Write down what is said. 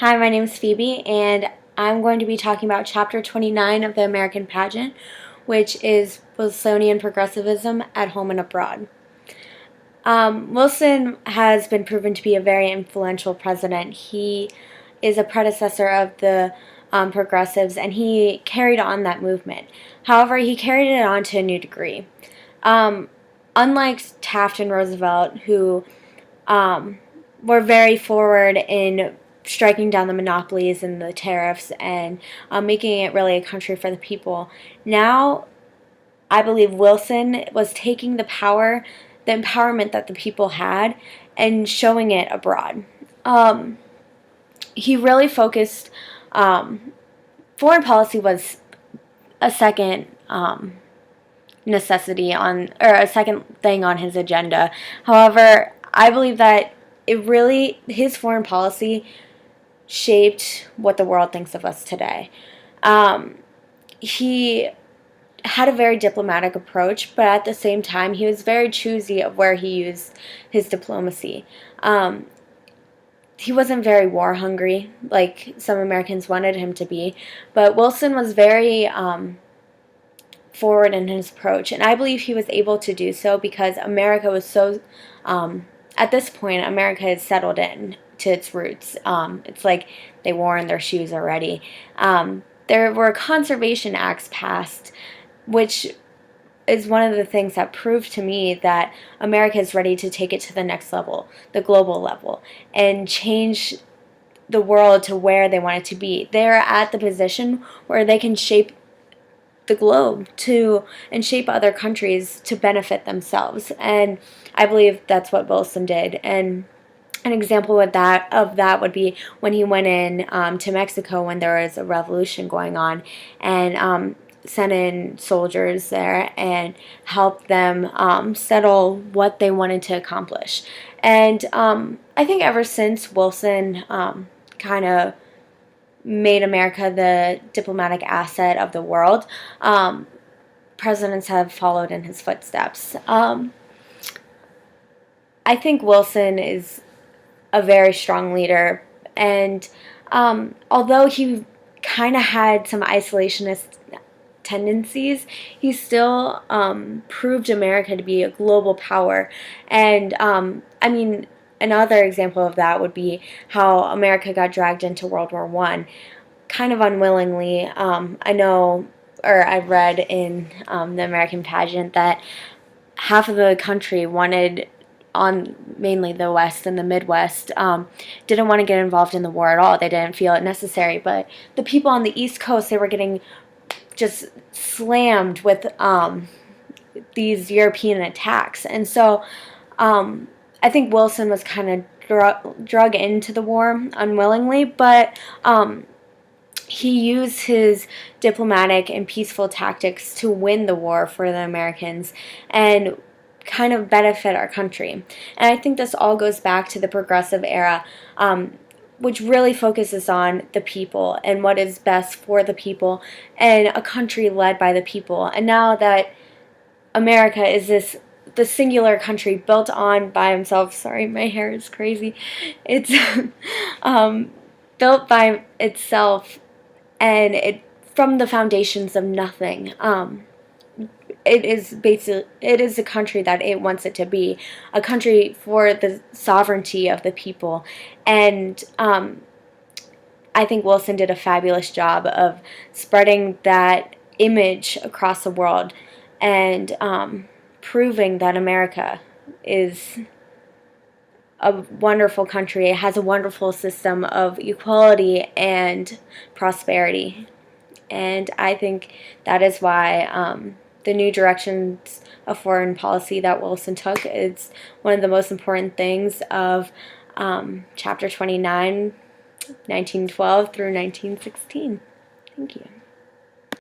Hi, my name is Phoebe, and I'm going to be talking about Chapter 29 of the American Pageant, which is Wilsonian progressivism at home and abroad. Wilson has been proven to be a very influential president. He is a predecessor of the progressives, and he carried on that movement. However, he carried it on to a new degree. Unlike Taft and Roosevelt, who were very forward in striking down the monopolies and the tariffs and making it really a country for the people. Now, I believe Wilson was taking the power, the empowerment that the people had, and showing it abroad. He really focused, foreign policy was a second necessity on, or a second thing on his agenda. However, I believe that his foreign policy shaped what the world thinks of us today. He had a very diplomatic approach, but at the same time, he was very choosy of where he used his diplomacy. He wasn't very war hungry like some Americans wanted him to be, but Wilson was very forward in his approach, and I believe he was able to do so because America was so, at this point, America is settled in to its roots. It's like they wore in their shoes already. There were conservation acts passed, which is one of the things that proved to me that America is ready to take it to the next level, the global level, and change the world to where they want it to be. They're at the position where they can shape the globe and shape other countries to benefit themselves. And I believe that's what Wilson did. And an example of that would be when he went in to Mexico when there was a revolution going on, and sent in soldiers there and helped them settle what they wanted to accomplish. And I think ever since Wilson kind of made America the diplomatic asset of the world, presidents have followed in his footsteps. I think Wilson is a very strong leader, and although he kind of had some isolationist tendencies, he still proved America to be a global power. And I mean, another example of that would be how America got dragged into World War I, kind of unwillingly. I know, or I read in the American Pageant that half of the country wanted, on mainly the West and the Midwest, didn't want to get involved in the war at all. They didn't feel it necessary. But the people on the East Coast, they were getting just slammed with these European attacks. And so I think Wilson was kind of drug into the war unwillingly, but he used his diplomatic and peaceful tactics to win the war for the Americans and kind of benefit our country. And I think this all goes back to the progressive era, which really focuses on the people and what is best for the people and a country led by the people. And now that America is the singular country built on by himself, sorry, my hair is crazy, it's built by itself, and it from the foundations of nothing. It is a country that it wants it to be, a country for the sovereignty of the people. And I think Wilson did a fabulous job of spreading that image across the world and proving that America is a wonderful country. It has a wonderful system of equality and prosperity. And I think that is why the new directions of foreign policy that Wilson took is one of the most important things of Chapter 29, 1912 through 1916. Thank you.